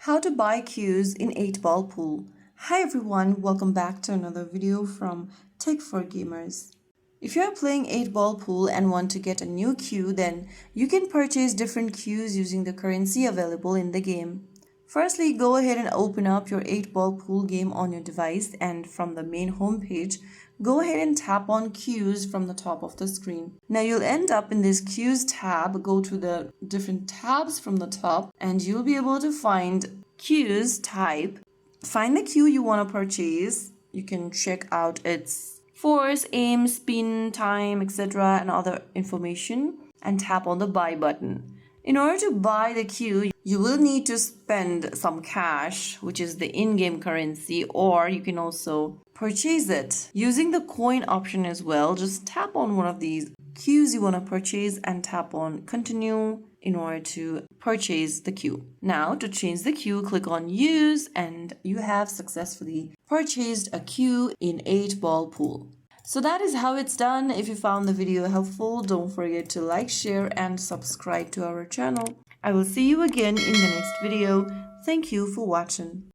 How to buy cues in 8-ball pool. Hi everyone, welcome back to another video from Tech for Gamers. If you are playing 8-ball pool and want to get a new cue, then you can purchase different cues using the currency available in the game. Firstly, go ahead and open up your 8-ball pool game on your device, and from the main home page, go ahead and tap on cues from the top of the screen. Now you'll end up in this cues tab. Go to the different tabs from the top and you'll be able to find cues type. Find the cue you want to purchase. You can check out its force, aim, spin, time, etc. and other information and tap on the buy button. In order to buy the cue, you will need to spend some cash, which is the in-game currency, or you can also purchase it using the coin option as well. Just tap on one of these cues you want to purchase and tap on continue in order to purchase the cue. Now to change the cue, click on use and you have successfully purchased a cue in 8-ball pool. So that is how it's done. If you found the video helpful, don't forget to like, share and subscribe to our channel. I will see you again in the next video. Thank you for watching.